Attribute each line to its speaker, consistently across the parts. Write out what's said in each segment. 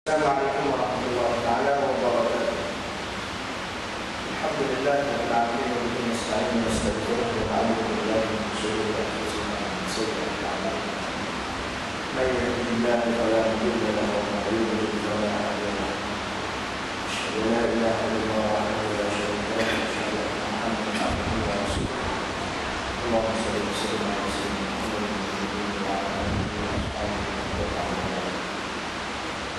Speaker 1: Assalamualaikum warahmatullahi wabarakatuh. Alhamdulillah rabbil alamin wa bihi nasta'in wa nastaghfiruh wa na'udzu billahi min shururi anfusina wa min sayyi'ati a'malina. May yahdihillahu fala mudilla lahu wa may yudlil fala hadiya lahu. Asyhadu an la ilaha illallah wahdahu la syarika lahu wa asyhadu anna Muhammadan abduhu wa rasuluh. Allahumma shalli wa sallim ala sayyidina Muhammadin wa ala alihi wa sahbihi wa sallam.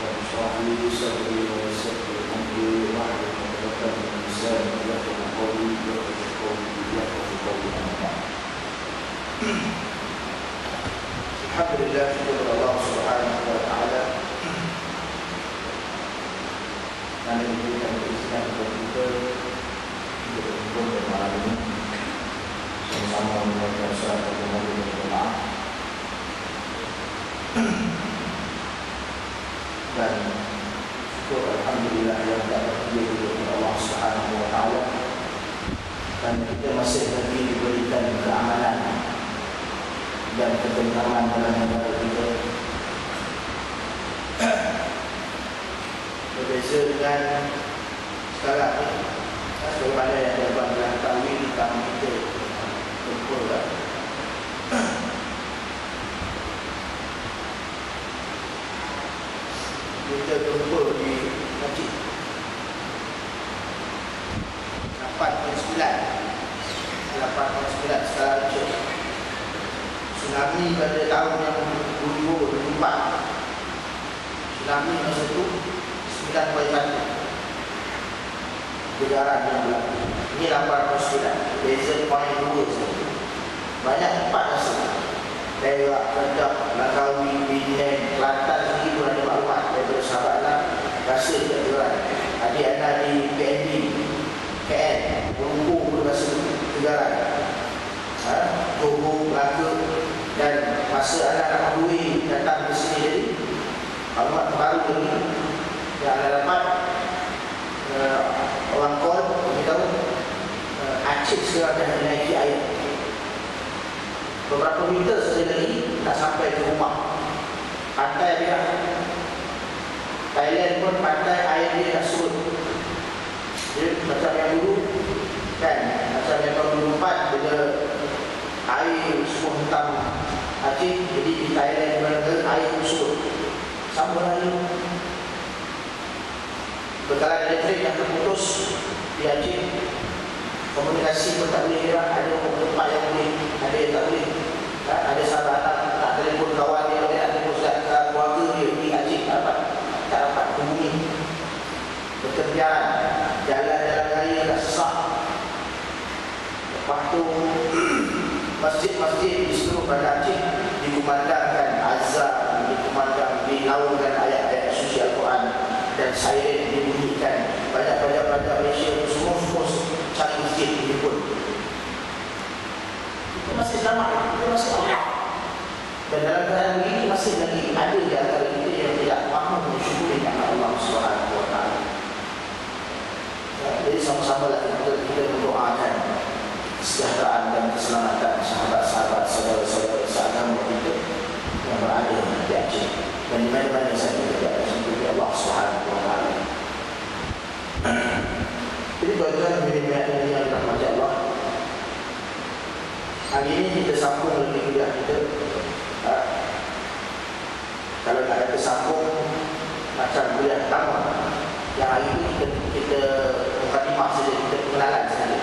Speaker 1: واشرح لي صدري ويسر لي امري واحلل عقدة من لساني يفقهوا قولي اما بعد. Alhamdulillah, syukur Allah Subhanahu wa taala yang memberikan keizinan kepada kita untuk berkumpul pada malam ini sama-sama mengucapkan salat Muhammad berjamaah dan syukur Alhamdulillah yang dapat diridhoi oleh Allah Subhanahu wa taala dan kita masih lagi diberikan keamanan dan ketentraman dalam negara kita. Berbeza dengan sekarang ni, sebagaimana yang dapat diketahui tentang kita kumpul kan. Kita kumpul di masjid 8.9 sekarang je. Tsunami pada tahun yang 2004, tsunami masa itu 9.1 kejaran yang berlaku. Ini 8.9, beza 0.2 saja. Banyak tempat rasa Perak, Kedah, Langkawi, Penang, Kelantan sendiri pun ada maklumat daripada sahabat lah. Rasa dekat diorang. Adik anak di PND, KL, Berumpu pun rasa kejaran. Johor, Melaka, dan masa anak-anak Madui datang ke sini jadi maklumat terbaru lagi yang anda dapat, orang call beritahu Aceh sekarang dah menaiki air beberapa meter saja lagi tak sampai ke rumah. Pantai dia Thailand pun pantai air dia dah surut. Jadi macam yang dulu kan, macam yang tahun 2004 bila air semua hentam Aceh, jadi di Thailand mana air surut. Sama lagi bekalan elektrik yang terputus di Aceh, komunikasi pun tak boleh gerak. Ada tempat yang boleh, ada yang tak boleh. Ada sahabat tak telefon kawan dia, nak telefon keluarga dia di Aceh, tak dapat hubungi. Berkerjaan, jalan-jalan raya dah sesak. Lepas tu masjid-masjid di seluruh bandar Aceh dikumandangkan azan, dinaungkan ayat-ayat suci Al-Quran dan siren dibunyikan. Banyak pelajar-pelajar Malaysia semua cari masjid dijemput. Kita masih selamat, kita masih Allah. Dan dalam keadaan begini masih lagi ada di antara kita yang tidak mahu mensyukuri nikmat Allah Subhanahu wa taala. Jadi sama-sama kita mendoakan kesejahteraan dan keselamatan sahabat-sahabat, saudara-saudara seagama kita yang berada di Aceh dan di mana-mana saja kita bersyukur Allah Subhanahu wa taala. Jadi tuan-tuan yang dirahmati Allah, hari ini kita sambung lagi kuliah kita. Kalau tak ada sambung macam kuliah pertama, yang hari ini kita mukadimah saja, kita pengenalan saja.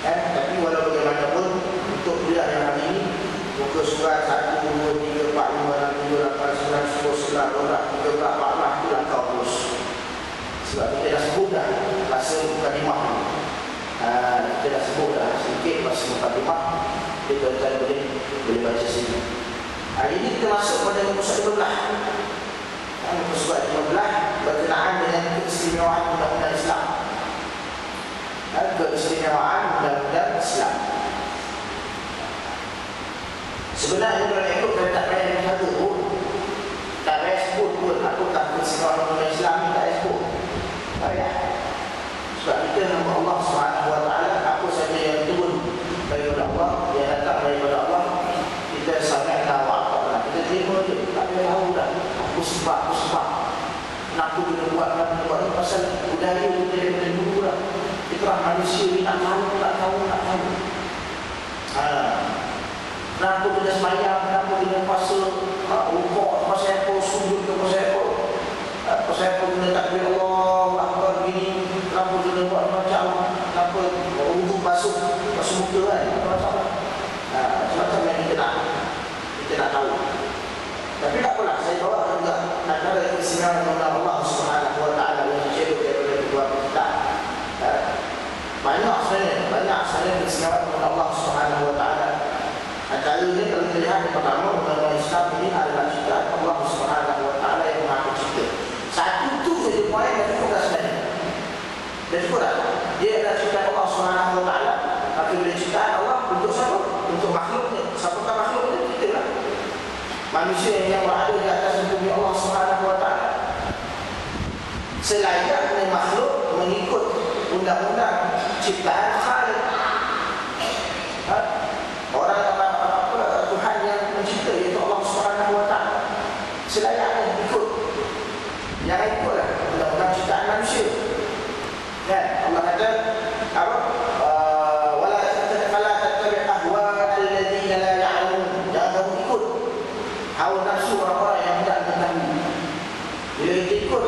Speaker 1: Tapi walau bagaimanapun untuk kuliah yang hari ini, muka surat 1, 2, 3, 4, 5, 6, 7, 8, 9, 10, 11, 12, 13, 14 itu langkah terus. Sebab kita dah sebut dah masa mukadimah ni. Kita dah sebut dah sedikit masa mukadimah. Kita tuan-tuan boleh baca sini. Hari ini kita masuk pada muka surat 15. Muka surat 15 berkenaan dengan keistimewaan undang-undang Islam. Keistimewaan undang-undang Islam. Sebenarnya kalau ikut kita tak payah menjaga pun, tak payah sebut pun aku tak keistimewaan undang-undang Islam ni, tak payah sebut. Tak payah. Sebab kita nama Allah Subhanahu wa taala, apa saja yang turun daripada Allah, yang datang daripada Allah, kita sangat tahu apa. Kita terima je, tak payah tahu dah. Aku sebab Kenapa kena buat ni pasal budaya kita daripada dulu lah. Itulah manusia ni nak tahu. Kenapa kena sembahyang, kenapa kena puasa, rukuk, pasal apa, sujud ke pasal apa. Pasal apa kena takbir Allah Akbar begini, kenapa kena buat macam, kenapa wuduk basuh muka kan, macam yang kita nak tahu. Tapi tak apalah, saya bawa juga antara keistimewaan Allah Subhanahu wa taala yang dicebut daripada kedua kita. Banyak sebenarnya keistimewaan Allah Subhanahu wa taala. Antaranya kalau kita lihat yang pertama, agama Islam ini adalah ciptaan Allah Subhanahu wa taala yang Maha Pencipta. Satu tu saja poin yang cukup dah sebenarnya. Dan cukup dah. Dia adalah ciptaan Allah Subhanahu wa taala. Maka bila ciptaan Allah untuk siapa? Untuk makhluknya. Siapakah makhluknya? Kita lah. Manusia yang berada di atas bumi Allah Subhanahu wa taala. Selayaknya makhluk mengikut undang-undang ciptaan Khalik. Orang Tuhan yang mencipta, iaitu Allah Subhanahu wa taala, selayaknya ikut. Jangan ikutlah undang-undang ciptaan manusia. Kan? Allah kata apa? Wala tattabi' ahwa alladziina la ya'lamun. Jangan kamu ikut hawa nafsu orang-orang yang tidak mengetahui. Bila kita ikut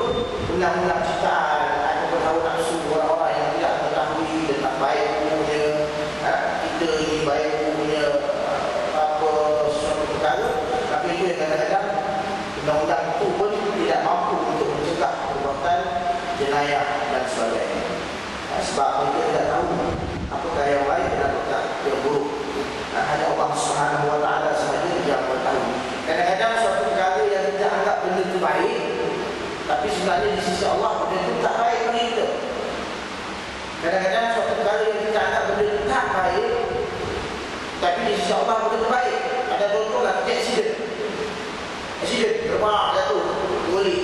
Speaker 1: undang-undang ciptaan ataupun hawa nafsu orang-orang yang tidak mengetahui tentang baik punya, kita ini baik punya apa sesuatu perkara, tapi itu yang kadang-kadang undang-undang itu pun tidak mampu untuk mencegah perbuatan jenayah dan sebagainya. Sebab mereka tidak tahu apakah yang baik dan apakah yang buruk. Hanya Allah Subhanahu wa taala sahaja yang mengetahui. Kadang-kadang suatu perkara yang kita anggap benda itu baik, tapi sebenarnya di sisi Allah benda itu tak baik bagi kita. Kadang-kadang suatu perkara yang kita anggap benda itu tak baik, tapi di sisi Allah benda itu baik. Ada contoh lah, aksiden terbang jatuh boleh.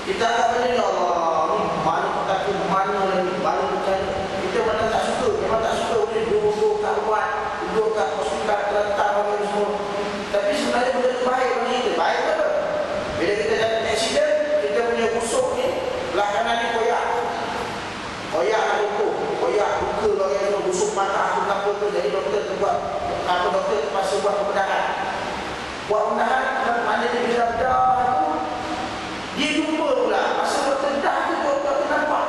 Speaker 1: Kita anggap benda ni Allah ni mana takut mana lagi baru percaya. Kita mana tak suka, memang tak suka boleh duduk kat rumah, duduk kat hospital terletak bagi semua. Tapi sebenarnya benda itu baik bagi kita. Baik apa? Bila kita dapat aksiden, kita punya busuk ni belah kanan ni koyak nak luka bagi semua, busuk mata aku kenapa tu. Jadi doktor buat apa, doktor terpaksa buat pembedahan. Mana dia bisa bedah tu, dia jumpa pula. Masa doktor dah tu, doktor nampak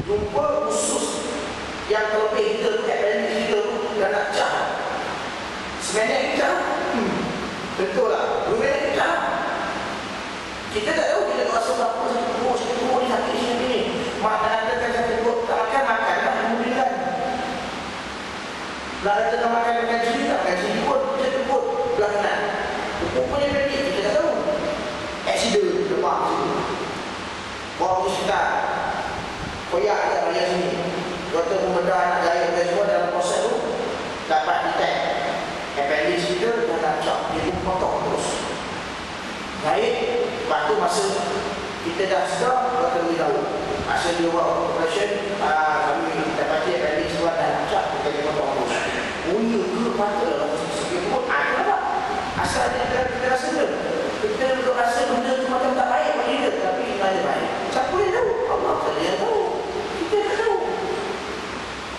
Speaker 1: jumpa khusus yang terlebih kita tu, appendix kita tu dah nak pecah. Seminit pecah, betul lah, 2 minit pecah. Kita tak tahu, kita rasa apa sakit perut ni, sakit sini ni. Mana ada sakit perut, tak makan lah, alhamdulillah. Nak ada makan dengan cili, tak makan cili pun, kita tepuk belah kanan. Rupanya pendek, kita tak tahu. Aksiden, demam situ. Bawa hospital, koyak dekat bahagian sini. Doktor pembedah nak jahit dan semua dalam proses tu, dapat detect appendix kita dah nak pecah. Dia pun potong terus. Jahit, lepas tu masa kita dah sedar, doktor beritahu. Masa dia buat operation, kami dapati appendix tu dah nak pecah, kita potong terus. Bunyi ke mata lah, sakit perut, kenapa? Asal kita rasa dia. Kita duduk rasa benda tu macam tak baik bagi dia, tapi kita ada baik. Siapa yang tahu? Allah saja yang tahu. Kita tak tahu.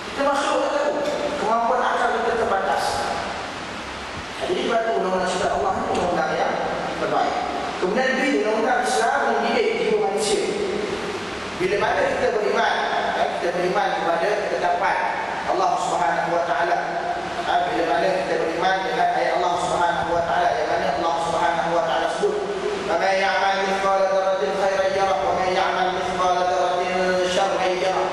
Speaker 1: Kita masuk tak tahu. Kemampuan akal kita terbatas. Jadi pada undang-undang syariat Allah ni undang-undang yang terbaik. Kemudian di undang-undang Islam mendidik jiwa manusia. Bila mana kita beriman kepada ketetapan Allah Subhanahu wa taala. Bila mana kita beriman dengan ayat Allah Subhanahu wa taala, yang mana Allah Subhanahu wa taala sebut, "Man ya'mal mithqala dzarratin khairan yarah wa man ya'mal mithqala dzarratin syarran yarah."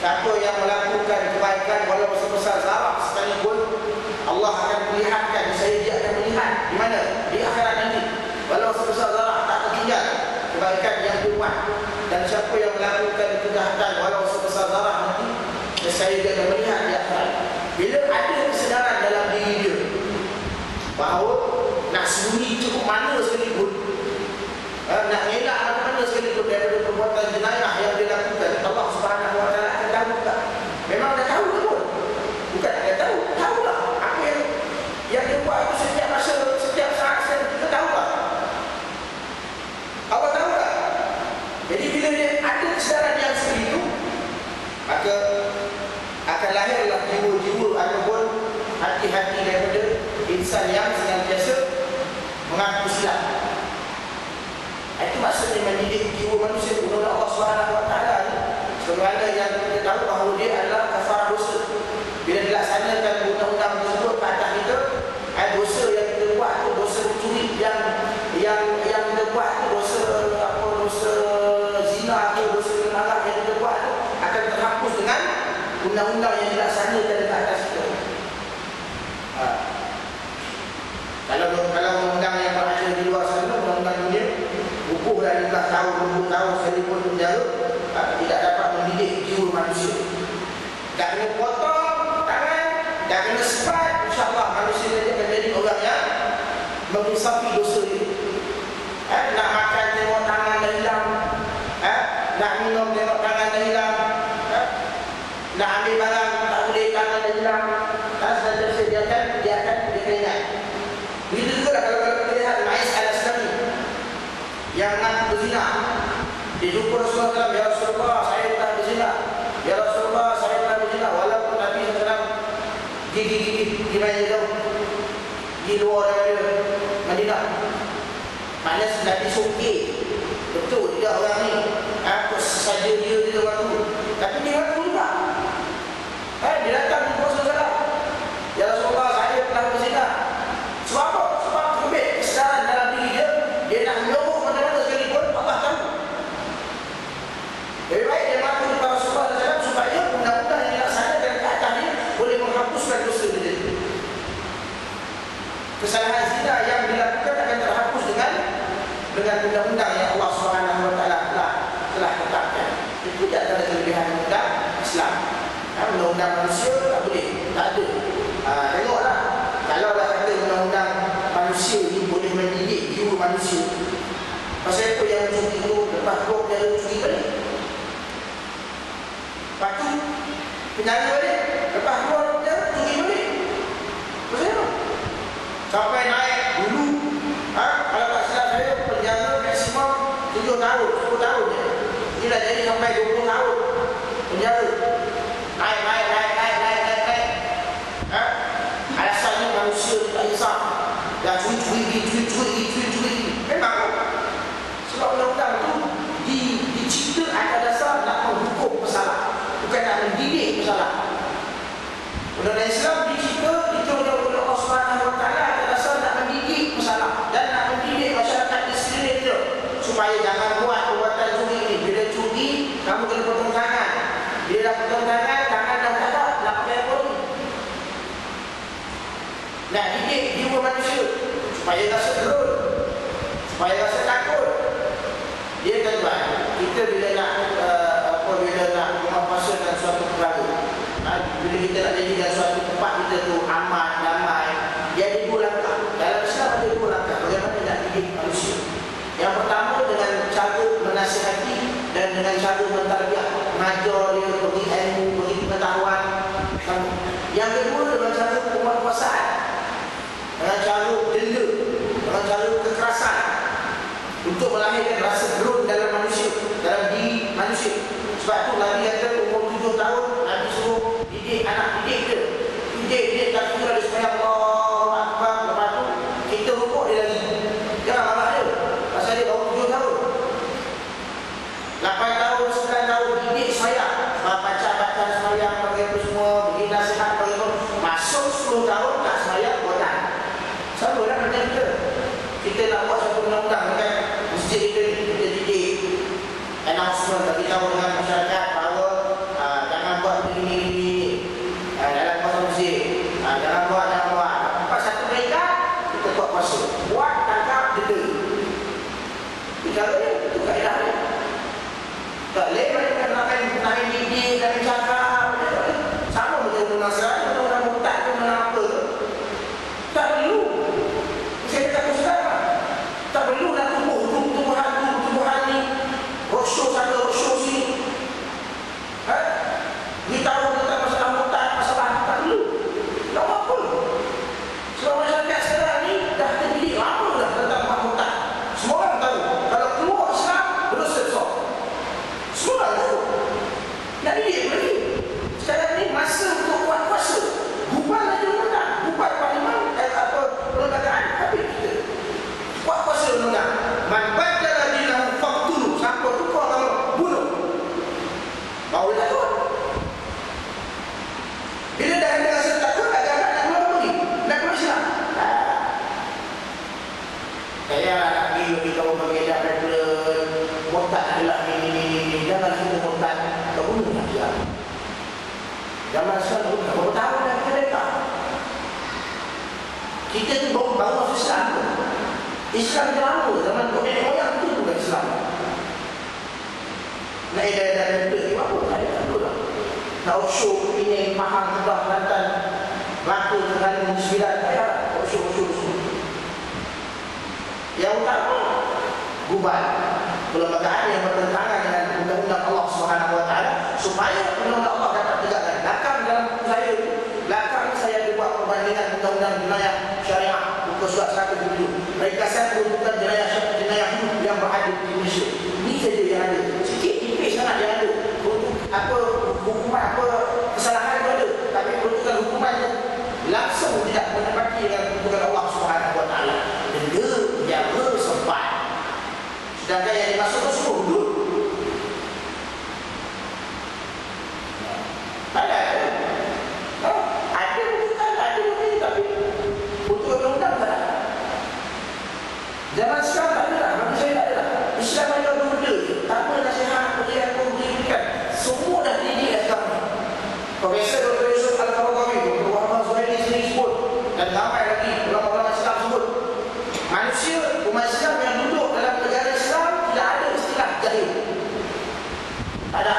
Speaker 1: Siapa yang melakukan kebaikan walau sebesar zarah sekalipun, Allah akan perlihatkan, dia akan melihat di mana? Di akhirat nanti. Walau sebesar zarah tak tertinggal kebaikan yang dibuat. Dan siapa yang melakukan kejahatan walau sebesar zarah nanti, dia akan melihat di akhirat. Bila ada kesedaran dalam diri dia bahawa nak sembunyi cukup mana sekalipun, nak elak mana sekalipun daripada perbuatan jenayah yang dia lakukan, Allah Subhanahu wa taala akan tahu tak? Memang dah tahu ke pun? Bukan tak tahu, tahulah apa yang dia buat itu setiap masa, setiap saat, kita tahu tak? maka akan lahirlah jiwa-jiwa ataupun hati-hati daripada insan yang senantiasa mengaku silap. Itu maksudnya mendidik jiwa manusia oleh Allah SWT ni. Sebagaimana yang kita tahu bahawa dia adalah kafarah dosa. Bila dilaksanakan undang-undang tersebut ke atas kita, dosa yang kita buat tu, dosa curi yang kita buat tu, dosa zina tu, dosa mengarah yang kita buat tu akan terhapus dengan undang-undang yang dilaksanakan ke atas kita. Kalau undang-undang yang berada di luar sana, undang-undang dunia, hukum dari 15 tahun, 20 tahun sekalipun penjara, tidak dapat mendidik jiwa manusia. Tak kena potong tangan, tak kena sepat, insyaAllah manusia nanti akan jadi orang yang mengisafi dosa dia. Nak makan tengok tangan dah hilang, nak minum tengok tangan dah hilang, nak ambil barang tak boleh tangan dah hilang. Selanjutnya dia akan ingat. Begitu juga lah kalau kita lihat Ma'is al-Aslami yang nak berzina. Dia jumpa Rasulullah SAW, ya Rasulullah saya telah berzina, ya Rasulullah saya telah berzina. Walaupun Nabi SAW gigi-gigi di mana jauh, di luar daripada Madinah. Maknanya Nabi sokeh, betul dia orang ni, apa saja dia waktu, tapi dia waktu juga. Dia datang ke Rasulullah, ya Rasulullah saya telah berzina. Sebab apa? Sebab kebet kesedaran dalam diri dia. Dia nak menyuruh mana-mana sekalipun, Allah tahu. Lebih baik dia mahu kepada Rasulullah SAW supaya undang-undang yang dilaksanakan ke atas dia boleh menghapuskan dosa dia. Kesalahan zina yang dilakukan akan terhapus dengan undang-undang yang Allah SWT telah tetapkan. Itu di antara kelebihan undang Islam. Undang-undang manusia tak boleh, tak ada. Tengoklah, kalau dah kata undang-undang manusia ni boleh mendidik jiwa manusia, pasal apa yang curi tu lepas keluar dia curi balik, lepas tu penjara balik, lepas keluar dia curi balik. Pasal apa? Sampai naik dulu, kalau tak silap saya penjara maksimum 7 tahun, 10 tahun je. Dia dah jadi sampai 20 tahun penjara. Naik. Alasannya manusia tak insaf. Dah curi. Memang sebab undang-undang tu dicipta atas dasar nak menghukum pesalah, bukan nak mendidik pesalah. Undang-undang Islam dicipta oleh Allah SWT atas dasar nak mendidik pesalah dan nak mendidik masyarakat di sekeliling dia supaya jangan buat perbuatan curi ini. Bila curi, kamu kena potong tangan. Bila dah potong tangan dah tak ada, nak pakai apa ni? Nak didik jiwa manusia supaya rasa gerun, supaya rasa takut. Dia tuan-tuan, kita bila nak bila nak memasukkan suatu perkara, bila kita nak jadikan suatu tempat kita tu aman, damai, dia ada 2 langkah. Dalam Islam ada 2 langkah bagaimana nak didik manusia. Yang pertama dengan cara menasihati dan dengan cara mentarbiyah, mengajar dia, beri ilmu, beri pengetahuan. Yang kedua dengan cara penguasaan, dengan cara denda, dengan cara kekerasan, untuk melahirkan rasa gerun dalam manusia, dalam diri manusia. Sebab tu Nabi kata umur 7 tahun Nabi suruh didik anak didik dia. Didik takbir ada supaya Allahu Akbar. Lepas tu kita rukuk dia lagi. Jangan marah dia pasal dia baru 7 tahun. 8 tahun, 9 tahun didik sembahyang. Baca sembahyang, bagi apa semua, bagi nasihat, bagi apa. Masuk 10 tahun tak sembahyang, bodoh. Sama lah macam kita. Kita nak buat satu undang-undang kan, masjid kita didik, announcement bagi tahu dengan masyarakat bahawa jangan buat begini dalam kawasan masjid, jangan buat. Lepas satu mereka kita buat puasa, buat tangkap denda. Cara dia itu kaedah dia. Tak boleh mereka nak main didik dan cakap sama macam undang-undang undang murtad tu apa. Tak perlu. Saya kata saudara, tak perlu nak tumbuhan ni roadshow sana, roadshow sini. Beritahu tentang masalah murtad, masalah tak perlu. Tak apa. Sebab masyarakat sekarang ni dah terdidik lama dah tentang murtad. Semua orang tahu kalau keluar Islam berdosa besar. Semua orang tahu. Zaman sekarang berapa tahun dah kita dekat. Kita ni baru masuk Islam tu. Islam dah lama, zaman nenek moyang tu bukan Islam. Nak edah tu ni apa? Tak ada lah. Nak usyuk ini Pahang, Kedah, Kelantan, Melaka, Terengganu, Sembilan, tak ada. Usyuk. Yang utama bubar perlembagaan yang bertentangan dengan undang-undang Allah Subhanahu Wa Taala supaya undang-undang Allah dapat tegakkan. Belakang dalam buku saya, belakang saya dibuat perbandingan undang-undang jenayah syariah muka surat 107. Ringkasan peruntukan jenayah yang berada di Indonesia. Ini saja yang ada. Sikit tipis sangat yang ada. Untuk apa hukuman apa kesalahan itu ada, tapi peruntukan hukuman itu langsung tidak menepati dengan peruntukan Allah Subhanahu Wa Taala. Denda penjara sempat. Sedangkan yang dimaksud itu semua hudud. Ada bukan, ada mungkin, tapi untuk undang-undang tak ada. Zaman sekarang tak ada lah, manusia tak ada lah. Islam ada benda je, tak apa nasihat, berikan. Semua dah didik dah sekarang. Profesor Dr. Yusuf Al-Qaradawi, Dr. Muhammad Zuhairi sendiri sebut, dan ramai lagi ulama-ulama Islam sebut, manusia, umat Islam yang duduk dalam negara Islam tidak ada istilah jahil. Tak ada.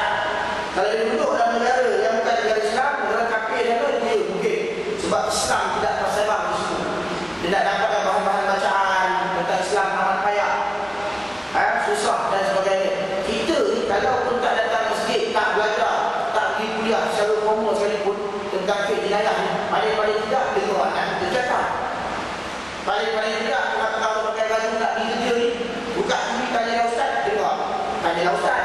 Speaker 1: Kalau dia duduk dalam negara yang bukan negara Islam, negara kafir dia tu, dia mungkin sebab Islam tidak tersebar di situ. Dia tak dapat bahan-bahan bacaan tentang Islam amat payah, susah dan sebagainya. Kita ni kalau pun tak datang masjid, tak belajar, tak pergi kuliah secara formal sekalipun tentang fiqh jenayah ni, paling-paling tidak dengar anak kita cakap. Paling-paling tidak kalau pakai baju nak pergi kerja ni, buka TV tanya ustaz, dengar. Tanya ustaz.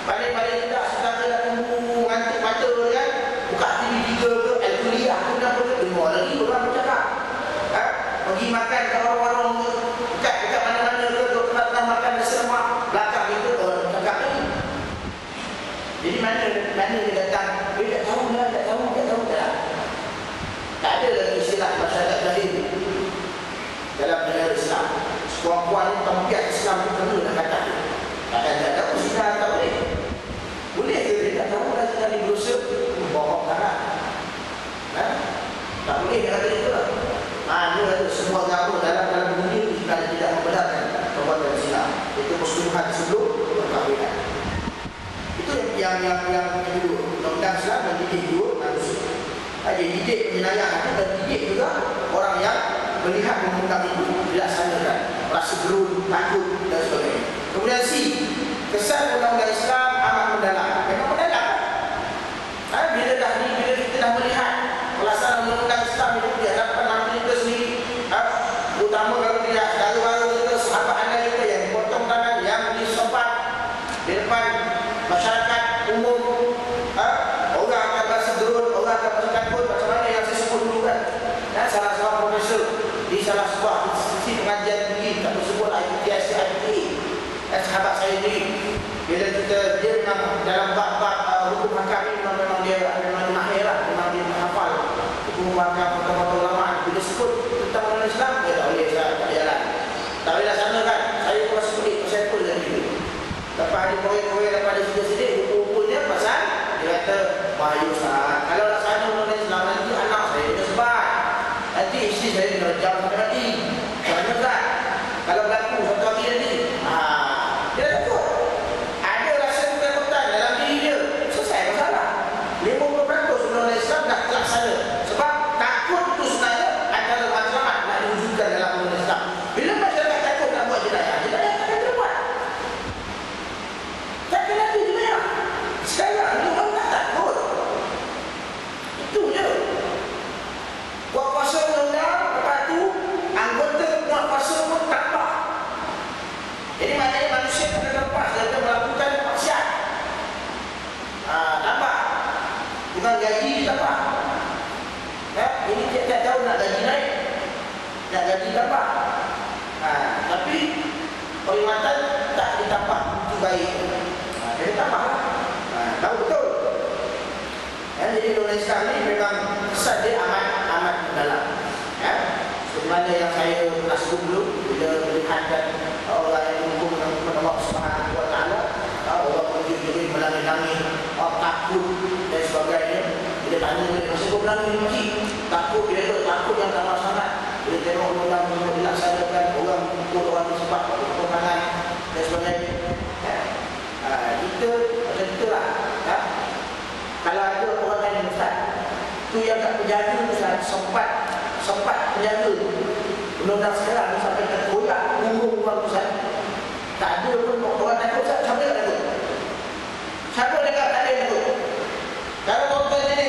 Speaker 1: Paling-paling tidak sekarang nak tunggu ngantuk mata kan, buka TV 3 ke, Al-Kuliah ke, apa ke, dengar lagi orang bercakap. Pergi makan kat warung-warung ke, dekat mana-mana ke, tengah makan nasi lemak, belakang itu orang bercakap lagi. Jadi mana dia datang, dia tak tahu dah. Tak ada lagi istilah masyarakat jahil dalam negara Islam. Puan-puan ni tempiat Islam tu kena nak kata. Takkan tak tahu Islam tak boleh. Boleh ke dia tak tahu dah Islam ni berusaha bohong sangat. Tak boleh dia kata itu lah. Dia kata semua agama dalam dunia jika tidak membenarkan perbuatan Islam. Itu persetujuan sebelum perkahwinan. Itu yang kedua. Undang-undang Islam mendidik dua manusia. Dia didik penjenayah itu dan didik juga orang yang melihat undang-undang itu dilaksanakan, rasa gerun, takut dan sebagainya. Kemudian C, kesan undang-undang Islam amat mendalam. Memang mendalam. Bila kita dah melihat pelaksanaan undang-undang Islam itu di hadapan mata kita sendiri, utama kalau tidak saudara-saudara kita, sahabat anda kita yang potong tangan, yang disopat di depan masyarakat umum, orang akan rasa gerun, orang akan rasa takut. Macam mana yang saya sebut dulu kan, salah seorang profesor di salah sebuah institusi pengajian tinggi, tak tersebut IPTS, sahabat saya ni, bila dia memang dalam bab-bab hukum hakam ni memang dia mahir lah, memang dia menghafal hukum hakam, kata-kata ulama. Bila sebut tentang orang Islam, dia tak boleh, tak jalan, tak boleh laksanakan. Saya pun rasa pelik, saya pun dari dulu. Lepas ada proyek-proyek, lepas ada sedih-sedih, hukum-hukumnya pasal dia kata, wahai Ustaz, kalau laksana orang Islam nanti anak saya kena sebat, nanti isteri saya kena jam sampai mati. Macam tak? Kalau berlaku satu hari nanti, dia takut. Ada rasa ketakutan dalam diri dia. Selesai masalah. 50% undang-undang Islam dah terlaksana. Sebab takut itu sebenarnya adalah matlamat nak diwujudkan dalam undang-undang Islam. Bila masyarakat takut nak buat jenayah takkan dia buat. Takkan ada jenayah. Sekarang ni orang tak takut. Itu je. Buat kuasa undang-undang, lepas tu anggota buat kuasa pun tak apa. Jadi maknanya manusia akan lepas dari melakukan maksiat. Tambah. Bukan gaji ditambah. Ini tiap-tiap tahun nak gaji naik, nak gaji tambah. Tapi perkhidmatan tak ditambah, itu baik. Dia tambah. Tahu betul. Jadi undang-undang Islam ni memang kesan dia amat mendalam. Seperti mana yang saya pernah sebut dulu, bila melihatkan orang yang menghukum dengan Allah Subhanahu Wa Taala, orang menjadi melangit-langit, takut dan sebagainya. Bila undang-undang sekarang ni sampai terkoyak umur-umur Ustaz. Tak ada pun orang takut Ustaz. Siapa yang takut? Siapa yang tak ada yang takut? Kalau tuan-tuan ni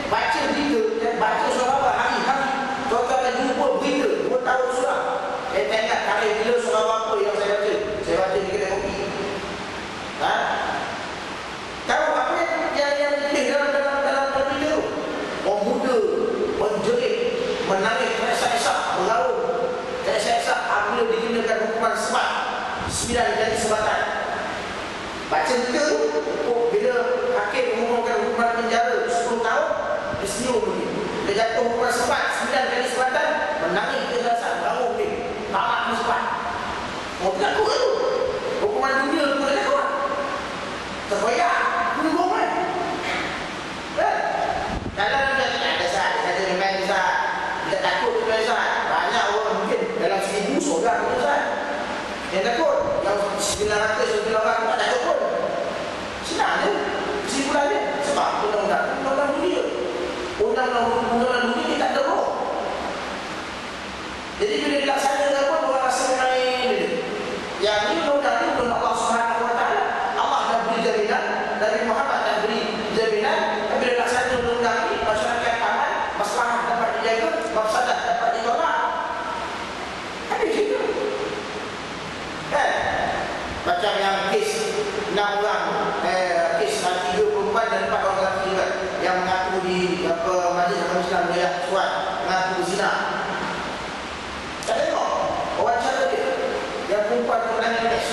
Speaker 1: baca berita, baca surah hari-hari, tuan-tuan akan jumpa berita 2 tahun surah. Saya tak ingat kali bila surah apa yang saya baca. Saya baca di kedai kopi. Tahu apa yang ditulis dalam berita tu? Orang muda menjerit, menangis, teresak-esak, berlalu. Teresak-esak apabila dikenakan hukuman sebat 9 kali sebatan. Baca berita tu, bila hakim mengumumkan hukuman penjara 10 tahun, dia senyum ni. Dia jatuh hukuman sebat 9 kali sebatan, menangis, teresak, berlalu ni. Tak nak sebat. Oh, takut tu. Hukuman dunia tu boleh takut. Terkoyak, menunggu kan? Kalau dia tak ada saat, dia kata memang saat, dia takut tu memang saat. Banyak orang mungkin dalam 1000 seorang tu saat yang takut. Yang 900 orang tak takut pun. Senang je kesimpulan dia. Sebab undang-undang dunia, undang-undang dunia ni tak ada roh. Jadi bila dilaksanakan pun orang rasa main dia. Yang ni undang-undang tu undang Allah Subhanahu Wa Taala. Allah dah beri jaminan, Nabi Muhammad dah beri jaminan. Bila laksanakan undang-undang ni, masyarakat aman, masalah dapat dijaga, mafsadat dapat ditolak. Ada cerita kan? Macam yang kes 6 orang, kes 3 perempuan dan 4 orang lelaki kan, yang mengaku di Majlis Agama Islam Riyadh Suat mengaku zina. Tak tengok wawancara dia, yang perempuan tu menangis.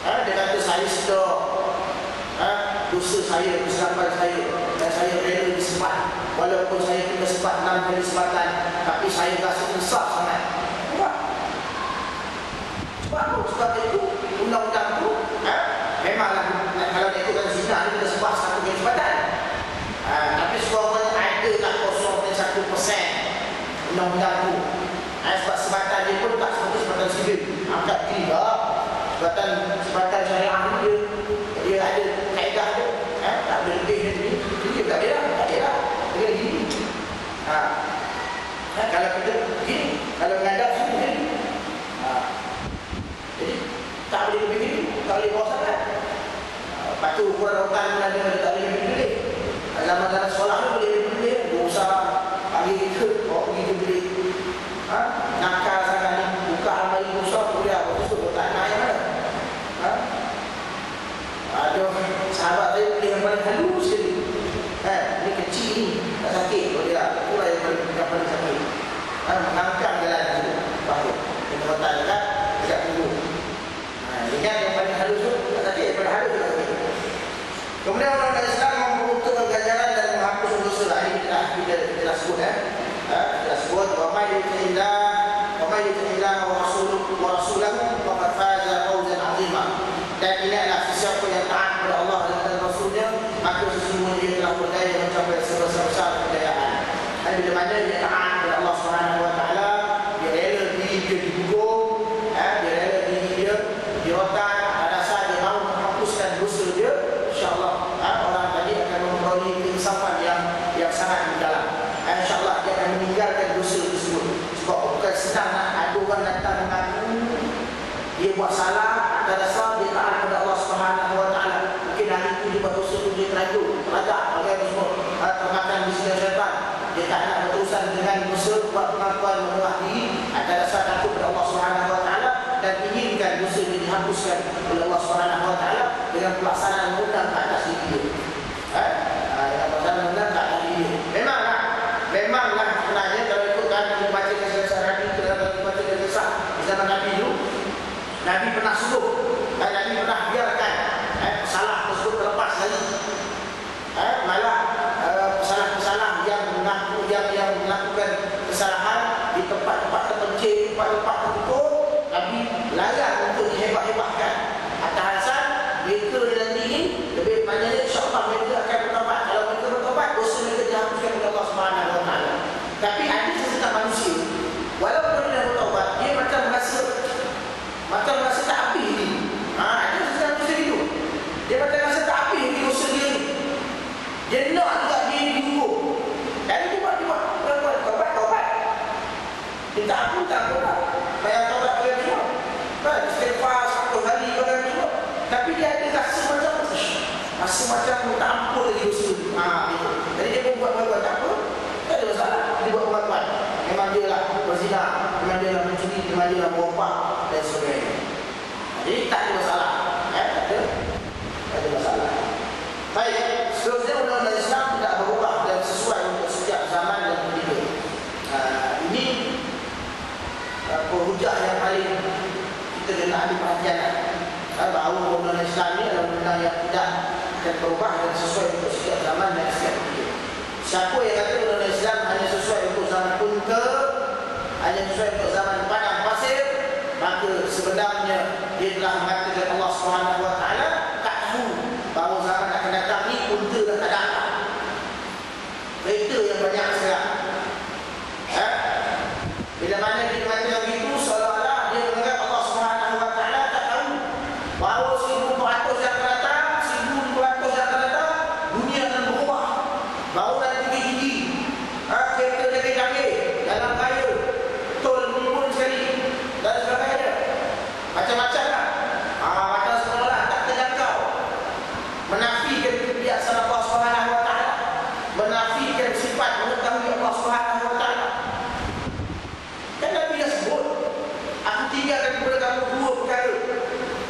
Speaker 1: Dia kata saya sedar dosa saya, kesilapan saya, dan saya rela disebat. Walaupun saya kena sebat 6 kali sebatan, tapi saya rasa insaf sangat. Sebab apa? Sebab itu undang-undang tu memanglah kalau dia ikutkan zina dia kena sebat 1 kali sebatan. Tapi sekurang-kurangnya ada tak 0.1% undang-undang tu. Sebab sebatan dia pun tak seperti sebatan sivil. Angkat kiri sebatan syariah ni dia ada kaedah dia. Tak boleh lebih dari ni. Dia tak ada lah. Dia gini. Kalau kita gini, kalau mengadap semua gini. Jadi tak boleh lebih gini, tak boleh bawah sangat. Lepas tu ukuran rotan pun ada, tak boleh lebih gini. Zaman-zaman sekolah ni boleh lebih gini. Berusaha pagi kita, bawa pergi ke bilik. Nakal sangat ni, buka almari berusaha kuliah. Lepas tu tak nak yang mana. Ada sahabat saya pilih yang paling halus sekali. Ini kecil ni, tak sakit. Kalau dia itulah yang paling sakit. Mengangkat jalan tu, bahu. Kena rotan dekat tunggu. Ingat yang paling halus tu, tak sakit. Yang paling halus tu tak sakit. Kemudian orang Islam memperuntukkan ganjaran dan menghapus dosa lah. Ini kita dah sebut kita sebut wa may yuti'illah wa rasulahu faqad faza fawzan 'azima. Dan ini adalah sesiapa yang taat kepada Allah dan Rasulnya, maka sesungguhnya dia telah berdaya mencapai sebesar-besar kejayaan. Dan bila mana dia taat kepada Allah Subhanahu Wa Taala, dia rela diri dia dihukum, dia rela diri dia dirotan, ada dasar dia mahu menghapuskan dosa dia, insya-Allah orang tadi akan memperoleh keinsafan yang sangat mendalam. InsyaAllah dia akan meninggalkan dosa tersebut. Sebab bukan senang nak ada orang datang mengaku dia buat salah, ada dasar dia taat kepada Allah Subhanahu Wa Taala. Mungkin hari itu dia buat dosa tu, dia terlalu teragak bagaimana semua termakan di sisi syaitan. Dia tak nak berurusan dengan dosa, buat pengakuan menuah diri, ada dasar takut kepada Allah Subhanahu Wa Taala dan inginkan dosa ini dihapuskan oleh Allah Subhanahu Wa Taala dengan pelaksanaan undang ke atas diri dia. Pelaksanaan undang ke atas diri dia. Memanglah sebenarnya kalau ikutkan membaca kisah Nabi, kalau membaca kisah di zaman Nabi dulu, Nabi pernah suruh dan Nabi pernah biarkan salah tersebut terlepas lagi. Malah pesalah-pesalah yang mengaku yang melakukan kesalahan di tempat-tempat terpencil, tempat-tempat tertutup, Nabi larang untuk dihebat-hebatkan. Atas asal mereka nanti ini lebih banyaknya insya-Allah mereka akan bertobat. Kalau mereka bertobat, dosa mereka dihapuskan oleh Allah Subhanahu Wa Taala. Tapi ada sesat manusia, walaupun dia bertobat, dia macam rasa tak habis ni. Ada sesat manusia itu. Dia macam rasa tak habis ni dosa dia ni. Dia nak juga dia dihukum. Dan dia buat tobat. Dia tak apa rasa macam tak ampun lagi dosa. Gitu. Jadi dia pun buat tak apa, tak ada masalah. Dia buat. Memang dia lah berzina, memang dia lah mencuri, memang dia lah merompak dan sebagainya. Jadi tak ada masalah. Tak ada masalah. Baik, seterusnya undang-undang Islam tidak berubah dan sesuai untuk setiap zaman dan ketika. Ini hujah yang paling kita kena ambil perhatian. Bahawa undang-undang Islam ini adalah undang yang tidak akan berubah dan sesuai untuk setiap zaman dan setiap ketika. Siapa yang kata undang-undang Islam hanya sesuai untuk zaman unta, hanya sesuai untuk zaman padang pasir, maka sebenarnya dia telah mengatakan Allah SWT tak tahu bahawa zaman akan datang ni unta dah tak ada. Kereta yang banyak sekarang. Bila mana dia mengatakan begitu, seolah-olah dia menganggap Allah SWT tak tahu bahawa 1400 yang akan datang, 1200 yang akan datang, dunia akan berubah. Baru nanti tinggi, kereta canggih-canggih, dalam kaya, tol menurun sekali dan sebagainya. Macam-macam lah. Macam seolah-olah tak terjangkau. Menafikan kebiasaan Allah SWT, menafikan sifat mengetahui Allah SWT. Kan Nabi dah sebut, aku tinggalkan kepada kamu dua perkara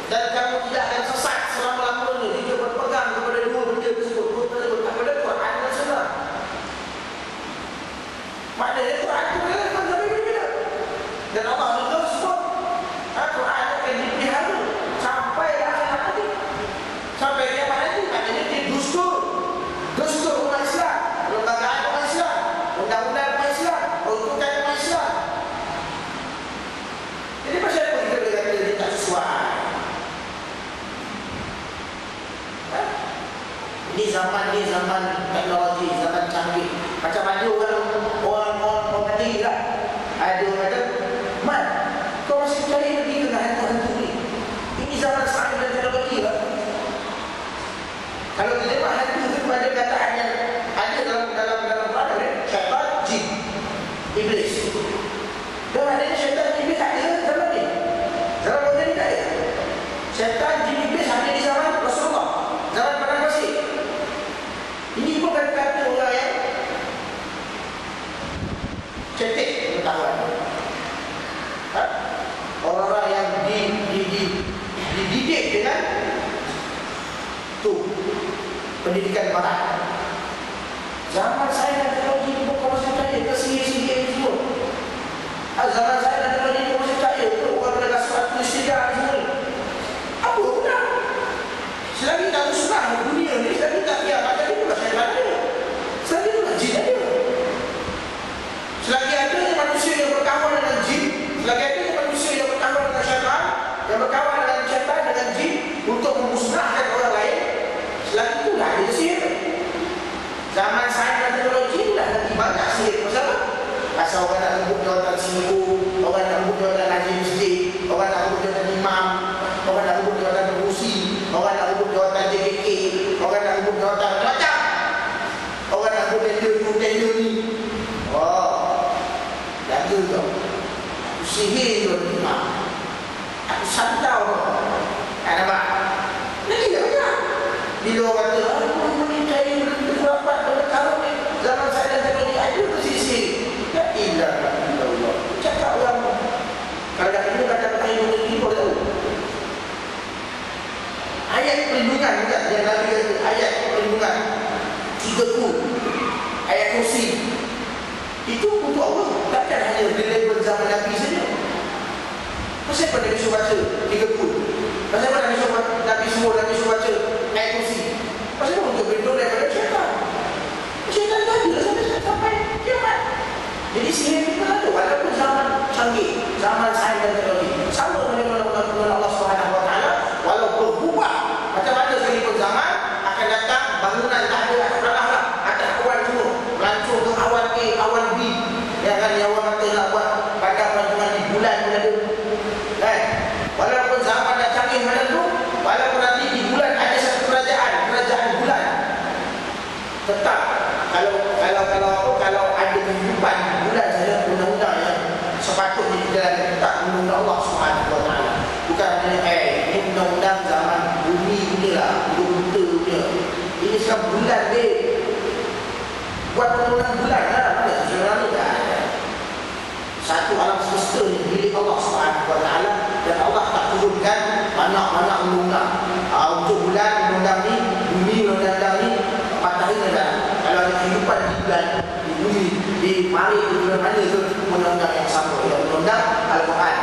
Speaker 1: dan kamu tidak akan sesat selama-lamanya jika berpegang kepada dua benda tersebut. Dua tersebut kepada Quran dan Sunnah. Maknanya Quran itu adalah Nabi berbeza. Dan Allah juga sebut Quran akan dipelihara sampai akhir nanti, sampai kiamat nanti. Maknanya dia dustur umat Islam, lembagaan umat Islam, undang-undang umat Islam, peruntukan umat Islam. Jadi pasal apa kita boleh kata dia tak sesuai? Ini zaman teknologi, zaman canggih. Macam ada orang kata lah. Ada orang kata, "Man, kau masih percaya lagi dengan hantu-hantu ni? Ini zaman sains dan teknologi lah." Kalau kita buat hantu itu pada kataan yang ada dalam Quran, syaitan, jin, iblis. Dan adanya syaitan, iblis ada zaman ni. Zaman moden ni tak ada. Syaitan, jin, iblis ada di zaman Rasulullah, zaman padang pasir. Ini pun kata orang yang cetek pengetahuan. Orang-orang yang dididik dengan pendidikan barat. Zaman saya dan teknologi ini bukan masih percaya ke sihir-sihir ini semua. Zaman saya dan teknologi ini masih percaya ke orang pada suatu istilah semua ni. Apa pula? Selagi tak usah dunia ni, selagi tak kiamat, selagi itulah syaitan dia, selagi itulah jin dia. Selagi adanya manusia yang berkawan dengan jin, selagi adanya manusia yang berkawan dengan syaitan, yang berkawan dengan syaitan, dengan jin untuk memusnahkan orang lain, selagi itulah ada sihir. Zaman sains dan teknologi itulah nanti banyak sihir. Pasal apa? Pasal orang nak rebut jawatan CEO, orang nak rebut jawatan haji masjid, orang nak rebut jawatan imam, orang nak rebut jawatan pengurusi, orang nak rebut jawatan JKK, orang nak rebut jawatan macam-macam. Orang nak rebut tender ni. Jaga tau. Aku sihir tu imam. Aku santau tau. Nampak? Lagi tak banyak. Bila orang kata, aku ni cari berapa karun ni, zaman saya dan teknologi ada ke sihir? Ya ilah Allah. Cakap orang kalau dah kena kata-kata yang boleh boleh tahu. Ayat perlindungan juga yang Nabi kata, ayat perlindungan 30 ayat kursi itu untuk Allah, takkan hanya level zaman Nabi saja. Pasal apa Nabi suruh baca 30? Pasal apa Nabi suruh baca ayat kursi? Pasal apa untuk berlindung daripada syaitan? Syaitan tu ada sampai kiamat. Jadi sihir kita ada walaupun zaman canggih, zaman sains dan teknologi, sama dengan Allah SWT. Walau berubah macam mana sekalipun zaman, akan datang bangunan tak ada ranah lah, ada awan semua melancur ke awan A, awan B. Ya kan, yang orang kata nak buat padang pelancongan di bulan pun ada kan. Walaupun Buat undang-undang bulan lah, ada sebenarnya tak ada. Satu alam semesta ni milik Allah Subhanahu Wa Taala, dan Allah tak turunkan banyak-banyak undang-undang. Untuk bulan undang-undang ni, bumi undang-undang ni, matahari undang. Kalau ada kehidupan di bulan, di bumi, di mari di bulan mana tu undang-undang yang sama, yang undang Al-Quran,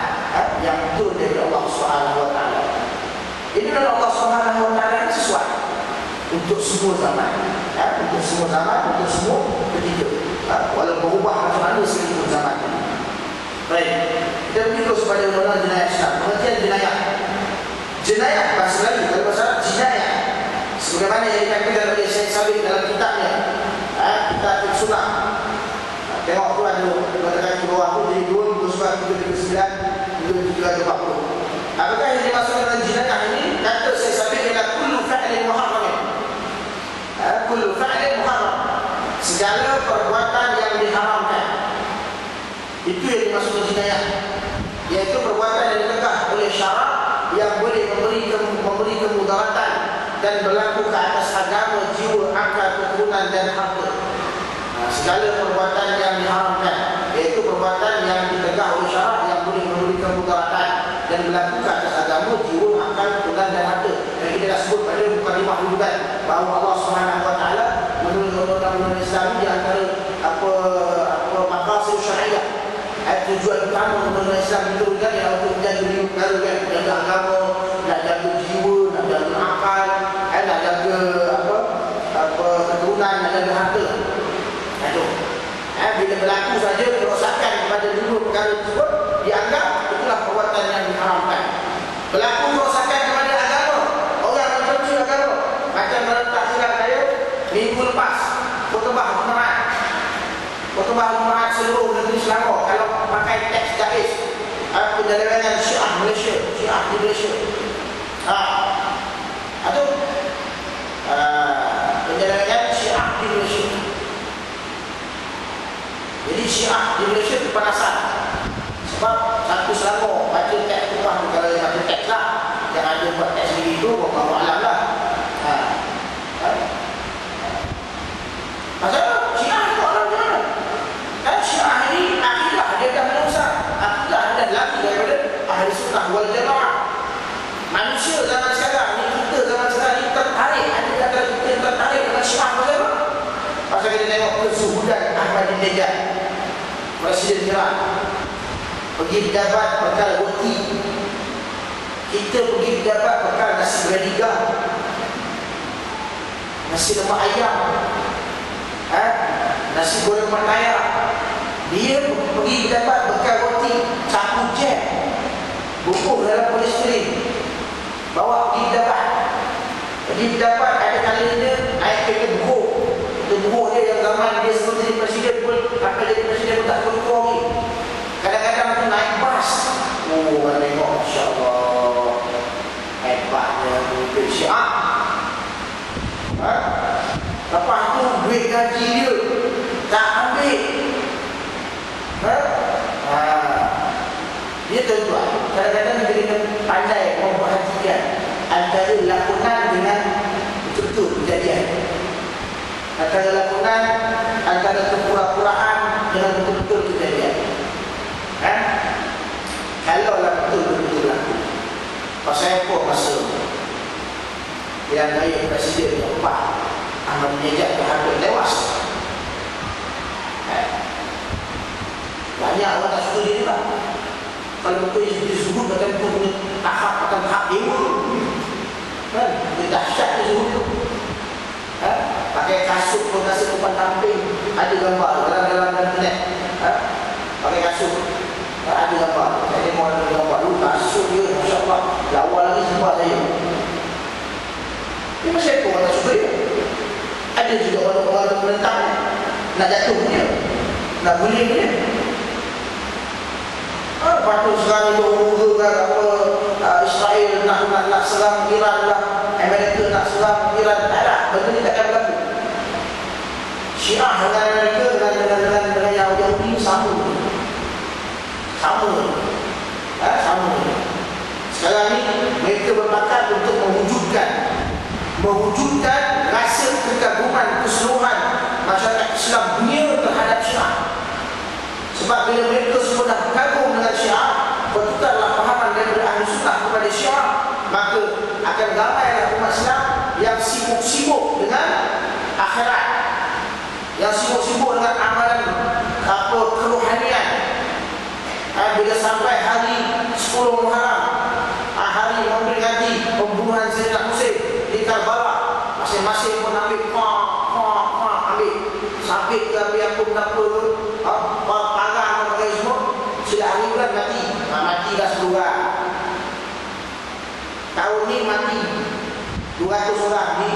Speaker 1: yang betul dari Allah Subhanahu Wa Taala. Ini adalah Allah Subhanahu Wa Taala yang sesuai untuk semua zaman, untuk semua zaman, untuk semua ketika, walau berubah macam mana sekalipun zaman ini. Baik, kita berikut kepada undang-undang jenayah Islam. Pengertian jenayah. Jenayah bahasa Melayu, kalau bahasa Arab jenayah, sebagaimana yang dikatakan oleh Syekh Sabiq dalam kitabnya, kitab Sunnah. Tengok tu ada katakan di bawah tu, jadi 2 sebab 339 340. Apakah yang dimaksudkan dengan jenayah ini? Kata Syekh Sabiq ialah kullu fa'lin muharram. Kullu fa'lin muharram, segala perbuatan yang diharamkan. Itu yang dimaksud jenayah, iaitu perbuatan yang ditegah oleh syarak yang boleh memberi kemudaratan dan berlaku ke atas agama, jiwa, akal, keturunan dan harta. Segala perbuatan yang diharamkan, iaitu perbuatan yang ditegah oleh syarak yang boleh memberi kemudaratan dan berlaku ke atas agama, jiwa, akal, keturunan dan harta. Dan kita dah sebut pada mukadimah duluan bahawa Allah Subhanahu Wa Taala menurut undang-undang Islam di antara apa maqasid syariah, tujuan utama undang-undang Islam diturunkan ialah untuk menjaga diri perkara, kan, menjaga agama, nak jaga jiwa, nak jaga akal, nak jaga apa keturunan, nak jaga harta. Itu. Bila berlaku saja kerosakan kepada dua perkara tersebut, dianggap itulah perbuatan yang diharamkan. Berlaku kerosakan kepada agama, orang mencontoh agama, macam dalam tafsiran saya minggu lepas, khutbah Jumaat seluruh negeri Selangor, kalau pakai teks jais, penyelewengan Syiah Malaysia, Syiah di Malaysia. Itu penyelewengan Syiah di Malaysia. Jadi Syiah di Malaysia kepanasan sebab satu Selangor baca teks khutbah, kalau yang baca teks lah, yang ada buat teks sendiri tu wallahu a'lam lah. Pasal Syiah itu orang mana? Syiah ini akidah dia dah menyusah, akidah dia lagi daripada ahli sunnah wal jamaah. Manusia zaman sekarang ni, kita zaman sekarang ni tertarik, ada kata kita tertarik dengan Syiah. Pasal apa? Pasal kita tengok kezuhudan Ahmadinejad, Presiden Iran, pergi pejabat bekal roti, kita pergi pejabat bekal nasi berliga, nasi lemak ayam, nasi goreng mataya. Dia pergi dapat bekal roti campur jam, bubur dalam polistirin, bawa pergi dapat ada kali dia naik kereta buku. Itu buku dia yang zaman dia sebelum jadi presiden pun, akan jadi presiden pun tak keluar lagi. Kadang-kadang tu naik bas. Orang tengok, Masya Allah, hebatnya duit Syiah. Lepas tu duit gaji dia tak ambil. Dia tuan-tuan, kadang-kadang kita kena pandai memperhatikan antara lakonan dengan betul-betul kejadian, antara lakonan, antara kepura-puraan dengan betul-betul kejadian. Kalau lah betul-betul laku, pasal apa masa yang gaya Presiden keempat Ahmadinejad terhadap lewas, banyak orang tak suka dia lah. Kalau betul dia zuhud macam tu punya tahap, akan tahap dewa, kan? Dia dahsyat dia zuhud tu. Pakai kasut pun, kasut depan tamping ada gambar dalam internet. Pakai kasut ada gambar. Saya tengok ada gambar lu kasut dia, Masya Allah, lawa lagi sembah saya. Dia masih apa orang tak suka dia. Ada juga orang-orang menentang dia, nak jatuh dia, nak bullying dia. Lepas tu sekarang dia menguruskan apa Israel nak serang Iran lah, Amerika nak serang Iran. Tak ada, benda ni takkan berlaku. Syiah dengan Amerika dengan Yahudi sama. Sekarang ni mereka berbakat untuk mewujudkan rasa kekaguman keseluruhan masyarakat Islam Sebab bila mereka semua dah kagum dengan Syiah, bertukarlah pahaman daripada ahli sunnah kepada Syiah, maka akan ramailah umat Islam yang sibuk-sibuk dengan akhirat, yang sibuk-sibuk dengan amalan kerohanian. Bila sampai hari 10 Muharram, hari memperingati pembunuhan Sayyidina Husain di Karbala, masing-masing pun ambil ambil sabit ke ambil apa parang apa semua, sudah hari bulan mati. Mati dah 10 orang. Tahun ni mati 200 orang di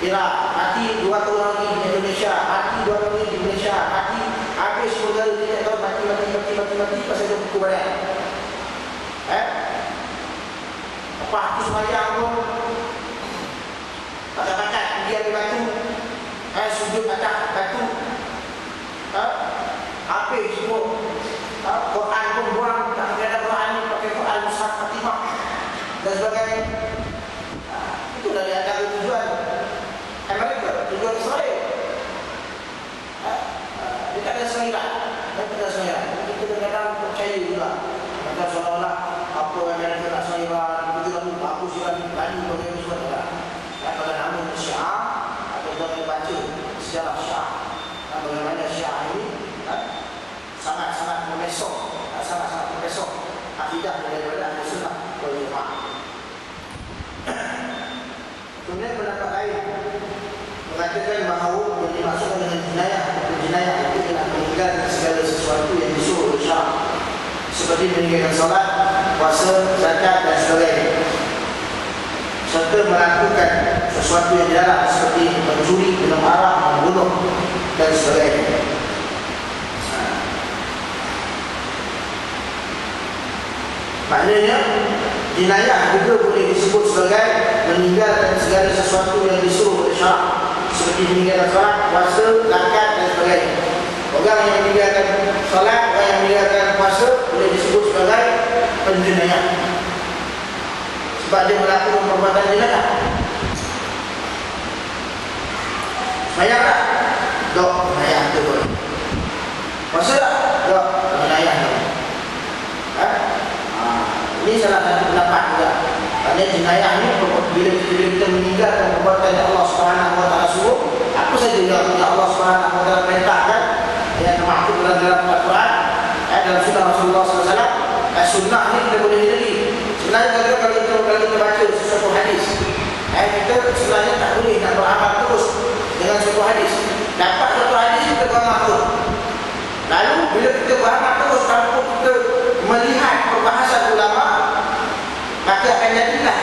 Speaker 1: Iraq, mati 200 orang di Indonesia, mati 200 orang di Malaysia, mati habis negara tidak tahu mati pasal dia pukul badan. Apa aku semayang pun pakat-pakat dia ambil batu, sujud atas batu, habis semua. Quran pun buang, tak ada Quran ni, pakai Quran Mushaf Fatimah dan sebagainya. Itulah dia antara tujuan Amerika, tujuan Israel. Dia tak ada selera, kita kadang-kadang percaya juga. Macam seolah-olah apa yang Amerika nak selera, begitu lalu bagus sekali, berani bagaimana semua tak. Kalau nama Syiah, atau kita baca sejarah Syiah, bagaimana Syiah ini sangat-sangat memesok, akidah daripada ahli sunnah wal jamaah. Kemudian pendapat lain mengatakan bahawa yang dimaksudkan dengan jenayah itu ialah meninggalkan segala sesuatu yang disuruh oleh Syiah, seperti meninggalkan salat, puasa, zakat dan sebagainya, serta melakukan sesuatu yang dilarang seperti mencuri, minum arak, membunuh dan sebagainya. Maknanya jenayah juga boleh disebut sebagai meninggalkan segala sesuatu yang disuruh oleh Syiah, seperti meninggalkan salat, puasa, zakat dan sebagainya. Orang yang meninggalkan salat, orang yang meninggalkan puasa boleh disebut sebagai penjenayah, sebab dia melakukan perbuatan jenayah. Semayang tak? Dok, jenayah tu boleh. Puasa tak? Dok, jenayah tu. Ini salah satu pendapat juga. Kerana jenayah ni bila kita meninggalkan perbuatan yang Allah Subhanahu Wa Taala suruh, apa saja yang Allah Subhanahu Wa Taala perintahkan, yang termaktub dalam Al-Quran, dalam sunnah Rasulullah SAW. Sunnah ni kita boleh hindari. Sebenarnya kalau kita baca sesuatu hadis, kita sebenarnya tak boleh nak beramal terus dengan sesuatu hadis. Dapat sesuatu hadis kita beramal terus. Lalu bila kita beramal terus tanpa kita melihat perbahasan ulama, maka akan jadilah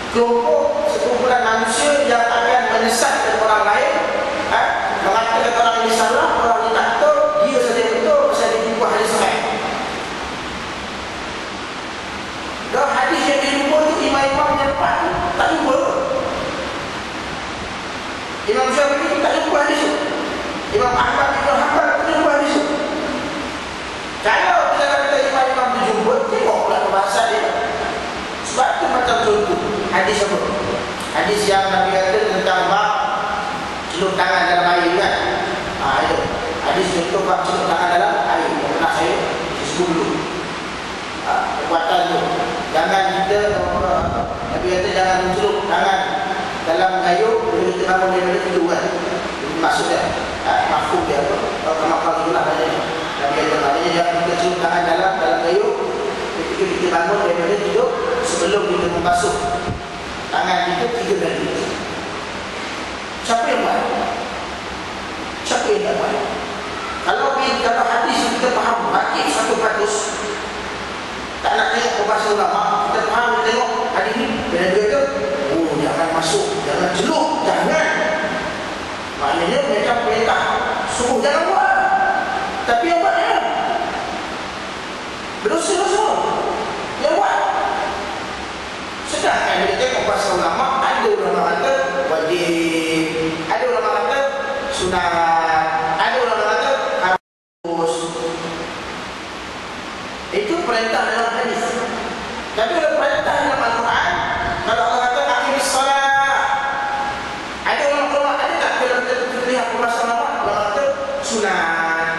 Speaker 1: kelompok sekumpulan manusia yang akan menyesatkan orang lain, mengatakan orang ini salah, orang ini tak betul, dia saja betul, pasal dia jumpa hadis sahih. Dan hadis yang dijumpa itu imam-imam yang lepas tak jumpa. Imam Syafi'i tak jumpa hadis itu, Imam Ahmad bin Hanbal tak jumpa hadis itu. Kalau kita kata imam-imam itu jumpa, tengoklah perbahasan dia. Sebab itu macam contoh hadis apa? Hadis yang Nabi kata tentang bab celup tangan dalam air kan? Itu hadis contoh bab celup tangan dalam air. Yang pernah saya sebut dulu. Kekuatan tu, jangan kita Nabi kata jangan mencelup tangan dalam gayung bila kita bangun daripada tidur kan? Maksudnya mafhum dia apa? Kalau itulah maknanya. Nabi kata maknanya jangan kita celup tangan dalam gayung ketika kita bangun daripada tidur, sebelum kita membasuh tangan kita 3 kali. Siapa yang buat? Siapa yang tak buat? Kalau hadis kita faham, makin 100%, tak nak tengok perbahasan ulama, kita faham, kita tengok hadis ni, bila dia kata, jangan masuk, jangan celup, jangan. Maknanya mereka perintah suruh jangan buat, tapi yang buat dia berdosa-dosa yang buat. Sedangkan bila tengok bahasa ulama, ada ulama kata wajib, ada ulama kata sunat, ada ulama kata harus. Itu perintah dalam hadis. Tapi kalau perintah dalam Al-Quran, kalau Allah kata akhir salat, ada ulama ada tak? Kalau kita lihat bahasa ulama, Allah kata sunat.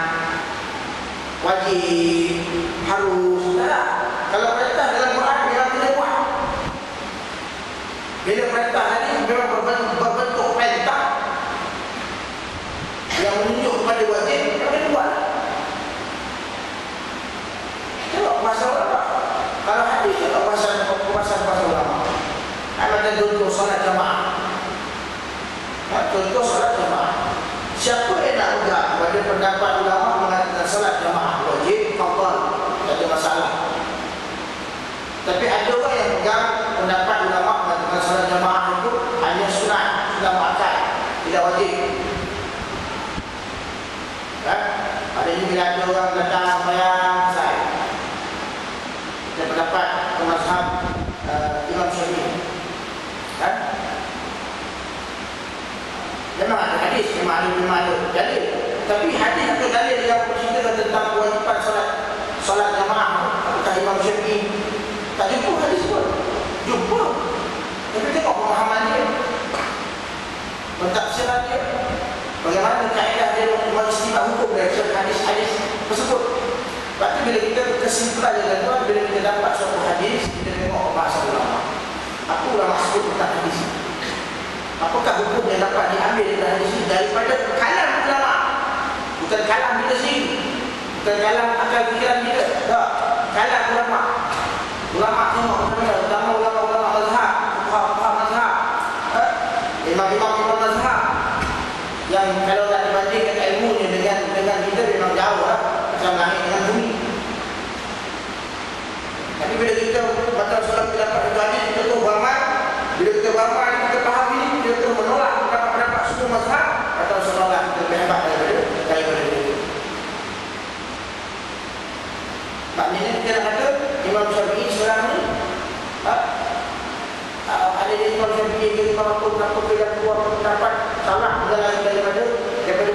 Speaker 1: malu. Jadi, tapi hadis itu dalil yang bercerita tentang kewajiban solat jamaah. Apakah Imam Syafi'i tak jumpa hadis pun? Jumpa. Tapi tengok pemahaman dia, pentafsiran dia, bagaimana kaedah dia mengistilah hukum dari hadis-hadis tersebut. Lepas tu bila kita kesimpulan dengan tuan, bila kita dapat suatu hadis, kita tengok bahasa ulama. Apa ulama sebut tentang hadis ini? Apakah hukum yang dapat diambil dari hadis ini daripada kalam ulama? Bukan kalam kita sendiri, bukan kalam akal fikiran kita. Tak, kalam ulama. Ulama tengok ulama mazhab, fuqaha mazhab, imam-imam mazhab yang kalau tak dibandingkan ilmunya dengan kita memang jauh lah, macam langit dengan bumi. Tapi bila kita baca solat kita dapat itu hadis, kita tahu beramal. Bila kita beramal, kita faham ini, kita menolak pendapat semua mazhab, atau seolah kita lebih hebat daripada itu. Maknanya kita nak kata Imam Syafi'i seorang ni ada di Imam Syafi'i yang berapa yang keluar pendapat salah daripada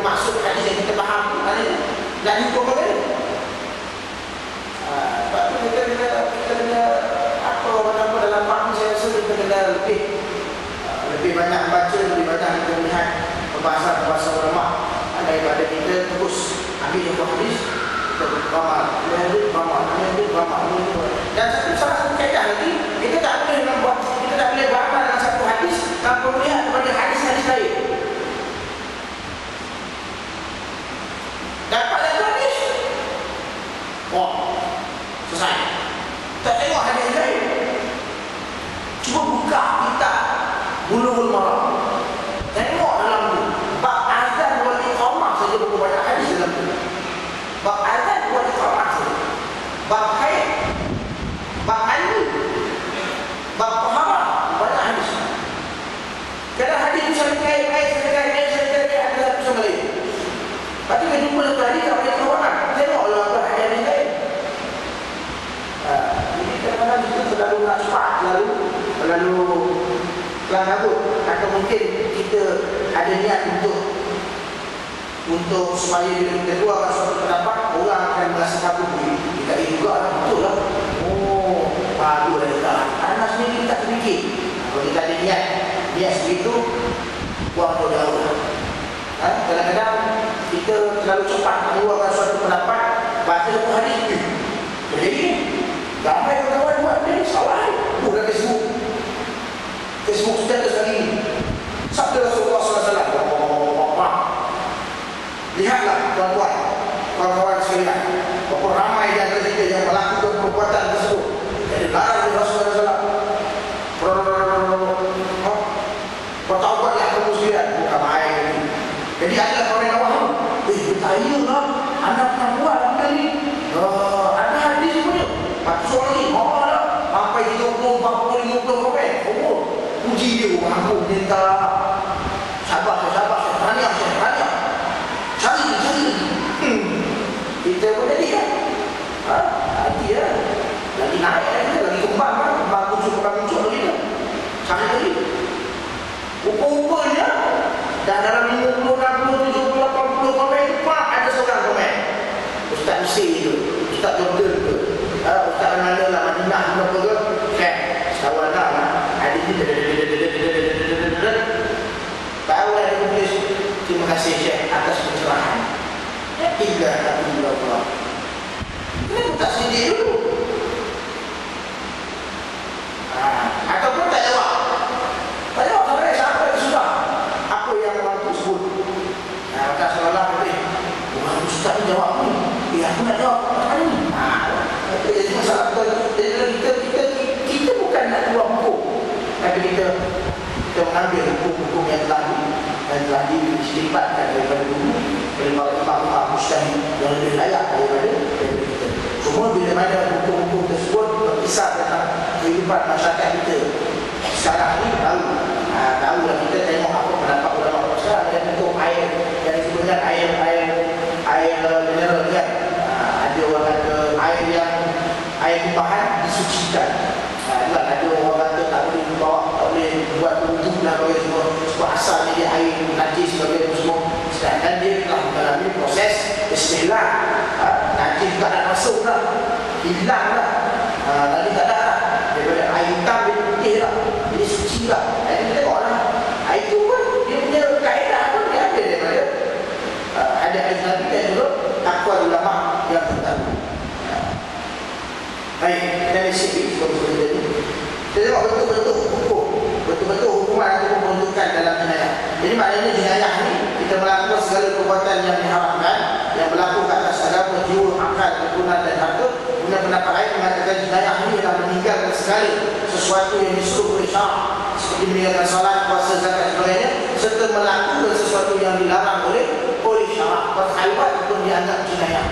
Speaker 1: maksud hadis yang kita faham. Maknanya nak hukum apa ni? Sebab tu kita kena apa dalam bab ni, saya rasa kita kena lebih banyak baca, lebih banyak kita melihat perbahasan ulama daripada kita terus ambil satu hadis kita beramal, dan salah satu kaedah lagi, kita tak boleh beramal dalam satu hadis tanpa melihat kepada hadis-hadis lain. Dapat satu hadis, selesai. Tak tengok hadis lain. Cuba buka kitab Bulughul Maram, tengok dalam tu bab azan wal iqamah saja berapa banyak hadis dalam tu. Bab azan wal iqamah saja, bab haid, bab mandi, bab taharah, banyak hadis. Kadang hadis tu saling kait ada satu sama lain. Lepas tu kita jumpa satu hadis tak boleh kawanan, tengoklah apa hadis lain. Jadi kadang-kadang kita terlalu nak cepat, terlalu kabut, atau mungkin kita ada niat untuk supaya bila kita keluarkan suatu pendapat, orang akan merasa kabut. Kita juga lah, betul lah. Bagus lah kita. Anak sendiri tak terfikir. Kalau kita ada niat seperti itu, buang jauh lah. Kadang-kadang kita terlalu cepat mengeluarkan suatu pendapat, baca satu hadis. Jadi ramai kawan buat ni salah. Bukan Facebook status hari ini. Sabda Rasulullah SAW. Lihatlah tuan-tuan, kawan-kawan sekalian, berapa ramai di antara kita yang melakukan perbuatan tersebut. Jadi larang oleh Rasulullah SAW. Bertaubatlah kamu sekalian, bukan main. Jadi adalah orang yang awam. Bertayalah, anda pernah buat benda ni. Ada hadis punya. Soal ni, sampai 30, 40, 50 komen. Puji dia, mampu minta sabar, tahniah. Cari. Kita pun jadi kan? Nanti ya. Lagi naik lagi kembang kan? Kembang muncul lagi kan? Cari lagi. Rupa-rupanya dan dalam 50, 60, 70, 80 komen itu ada seorang komen. Ustaz Mesir itu, Ustaz Jordan itu, Ustaz mana lah, Madinah apa ke? Setahu anda lah. Hadis ni baru ada tulis terima kasih Syekh atas pencerahan. Tiga tapi Allah. Kenapa tak sendiri dulu? Ataupun tak jawab. Tak jawab sampai sudah. Apa yang orang tu sebut? Maka seolah nanti orang ustaz ni jawab ni. Aku nak jawab. Macam ni. Jadi masalah kita bukan nak keluar hukum, tapi kita mengambil hukum-hukum yang telah diselibatkan daripada dulu oleh para imam-imam mujtahid yang lebih layak daripada kita. Semua bila mana hukum-hukum tersebut berkisar tentang kehidupan masyarakat kita sekarang ni, tahulah kita tengok apa pendapat ulama sekarang dan untuk air yang sebenarnya air mineral kan. Ada orang kata air kumpahan disucikan. Ada orang kata tak boleh dibawa, tak boleh buat wuduk dan sebagainya semua. Sebab asalnya dia air najis sebagainya semua. basuh lah, hilang lah, lagi tak ada lah. Daripada air hitam dia putih lah, jadi suci lah. Kita tengok lah. Itu pun dia punya kaedah pun dia ada daripada ada hadis Nabi dan juga aqwal ulama yang tertentu. Baik, dari sini kita tengok betul-betul hukum, betul-betul hukuman atau peruntukan dalam jenayah. Jadi maknanya jenayah ni kita melakukan segala perbuatan yang diharamkan, yang berlaku ke atas agama, jiwa, akal, keturunan dan harta. Kemudian pendapat lain mengatakan jenayah ini adalah meninggalkan segala sesuatu yang disuruh oleh syarak, seperti meninggalkan salat, puasa, zakat dan sebagainya, serta melakukan sesuatu yang dilarang oleh syarak. Berkhayat pun dianggap jenayah.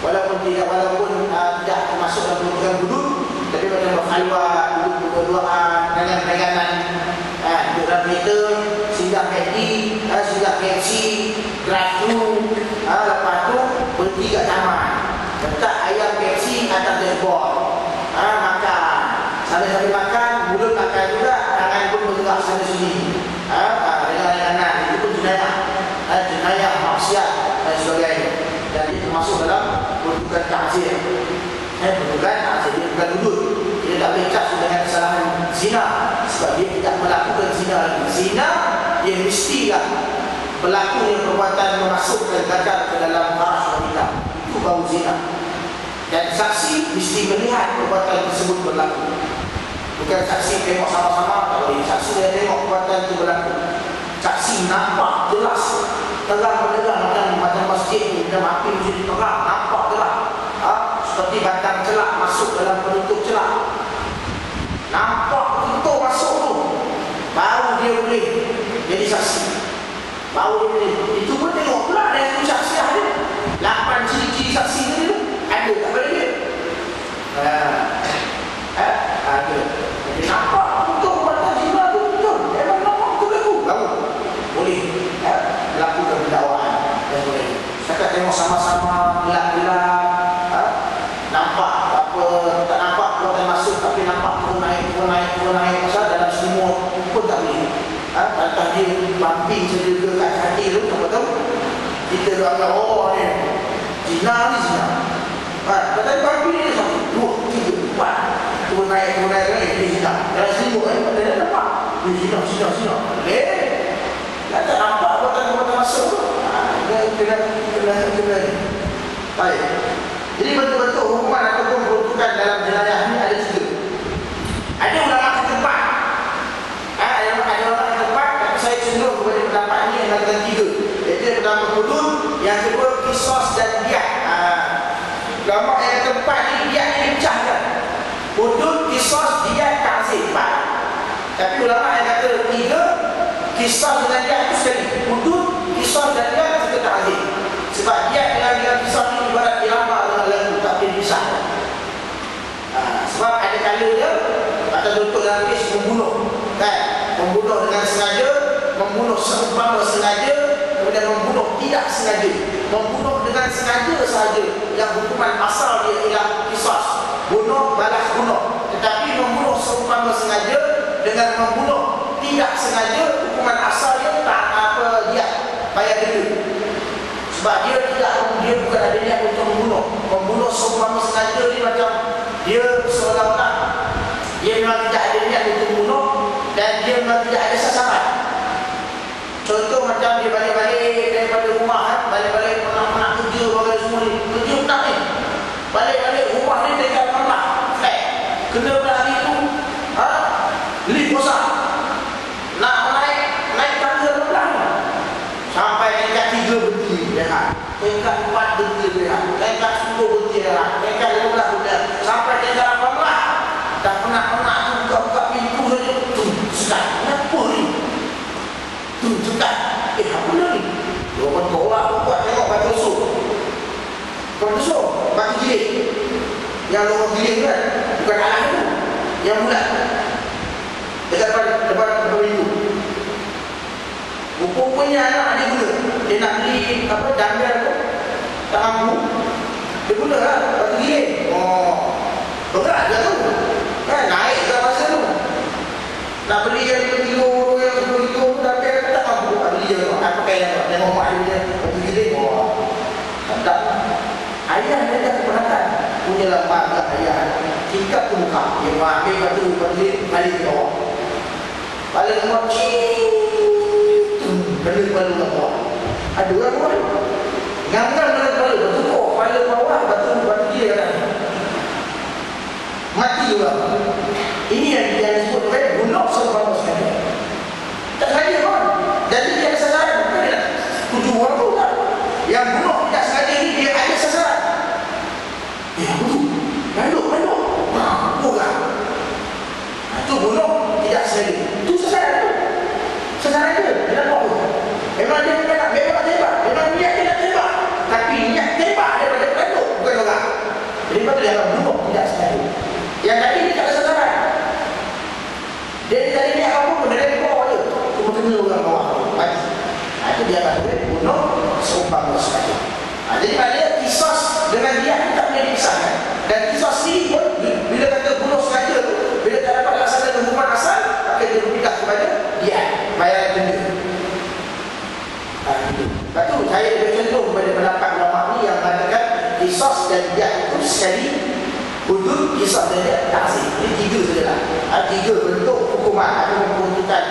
Speaker 1: Walaupun tidak termasuk dalam perbuatan hudud, tapi macam berkhalwat, duduk berdua-duaan, pegangan-pegangan, duduk dalam kereta, singgah McD, singgah KFC, drive-thru, lepas tu berhenti kat taman, letak ayam KFC atas dashboard, makan, sambil-sambil makan, mulut makan juga, tangan pun bergerak sana sini, dengan kanan, itu pun jenayah, jenayah maksiat dan sebagainya. Dan ini termasuk dalam peruntukan ta'zir. Peruntukan ta'zir, dia bukan hudud. Dia tak boleh cap dengan kesalahan zina, sebab dia tidak melakukan zina lagi. Zina, dia mestilah berlakunya perbuatan memasukkan zakar ke dalam farash wanita. Itu baru zina. Dan saksi mesti melihat perbuatan tersebut berlaku. Bukan saksi tengok sama-sama, tak boleh. Saksi dia tengok perbuatan itu berlaku. Saksi nampak jelas, terang-terang macam masjid ni, macam api masjid terang, nampak terang. Seperti batang celak masuk dalam penutup celak, nampak betul masuk tu, baru dia boleh jadi saksi. Baru dia boleh. Itu pun tengok pula dari itu saksiah dia. 8 ciri-ciri saksi dia tu ada tak pada dia? Ada. Jadi nampak betul batang jiwa tu betul. Memang nampak betul aku. Baru boleh melakukan pendakwaan dan sebagainya. Cakap tengok sama-sama gelap-gelap, nampak apa, tak nampak perbuatan masuk tapi nampak turun naik pasal dalam semua pun tak boleh. Atas dia bumping saja ke kat hati tu, tak tahu. Kita doakan, oh ni zina ni zina. Tadi bumping ni satu, 2, 3, 4 turun naik ni zina. Dalam semua pada dia nampak ni zina. Tak nampak perbuatan masuk tu. Kena. Baik. Jadi betul-betul hukuman ataupun peruntukan dalam jenayah ini ada 3. Ada ulama ketempat. Ada ulama ketempat, tapi saya cenderung kepada pendapat ini yang ada 3. Iaitu yang pertama hudud, yang kedua qisas dan diyah. Ulama yang ketempat ni diyah ni dipecahkan. Hudud, qisas, diyah, ta'zir. Tapi ulama yang kata 3, qisas dengan diyah itu sekali. Hudud, qisas dan diyah serta ta'zir. Sebab dia dengan kisah ini ibarat irama dengan lagu, tak boleh dipisahkan. Sebab ada kala dia, atau contoh dalam kes membunuh, kan? Membunuh dengan sengaja, membunuh seumpama sengaja, kemudian membunuh tidak sengaja. Membunuh dengan sengaja sahaja, yang hukuman asal dia ialah qisas, bunuh balas bunuh. Tetapi membunuh seumpama sengaja dengan membunuh tidak sengaja, hukuman asal dia tak dia bayar denda. Sebab dia bukan ada niat untuk membunuh seumpama sengaja ni, macam dia seolah-olah dia memang tidak ada niat untuk membunuh dan dia memang tidak ada sasaran. Contoh macam dia balik-balik daripada rumah, balik-balik pernah kerja bagai semua ni, kerja petang ni, balik-balik rumah ni dekat pernah flat, kena pada hari tu lift rosak, nak naik tangga belah sampai tingkat 3 berhenti rehat, tingkat 4 berhenti rehat, tingkat 10 berhenti rehat, tingkat 15 berhenti, sampai tingkat 18 dah penat-penat tu buka-buka pintu saja, sekat, kenapa ni? Sekat, apa benda ni? Orang tolak buat, tengok batu esok, batu giling yang orang giling kan, bukan alat tu, yang bulat dekat depan pintu. Rupanya anak dia guna, dia nak beli dumbbell tu, tak mampu, dia guna lah batu giling. Berat dia tu kan, naik ke masa tu nak beli yang 5 kilo, yang 10 kilo tu dumbbell tak mampu, beli je tu, pakai yang tu, tengok mak dia batu giling, sedap. Ayah dia dah kepenatan, dalam marga ayat tingkat ke muka yang ambil batu balik ke bawah balik ke bawah balik ke bawah ada orang buat ngangkan balik batu kok balik ke bawah batu dia kan mati juga. Ini yang disebut bunuh seorang muslim. Tak sengaja kan? Jadi dia ada sasaran. Tujuh orang tu tak. Yang bunuh tidak sengaja ini dia ada sasaran. Bunuh. Bukan. Itu bunuh tidak sengaja. Itu sasaran tu. Sasaran dia. Dia nak buat tu. Memang dia nak tembak. Memang niat dia nak tembak. Tapi niat tembak daripada pelanduk. Bukan orang. Jadi patut dia akan bunuh tidak sengaja. Yang tadi dia tak ada sasaran. Dia tadi ni apa pun dia bawah je. Cuma kena orang bawah mati. Itu dia akan bunuh seumpama saja. Jadi pada kisos dengan dia tak boleh dipisahkan. Dan kisos ni pun bila kata bunuh sengaja tu, bila tak dapat laksanakan hukuman asal, maka dia berpindah kepada dia bayar denda. Lepas tu saya lebih cenderung kepada pendapat ulama ni yang mengatakan kisos dan dia itu sekali hudud kisah dan ta'zir. Ini tiga sajalah. Tiga bentuk hukuman atau penuntutan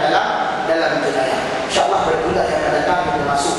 Speaker 1: dalam jenayah. InsyaAllah pada bulan yang akan datang kita masuk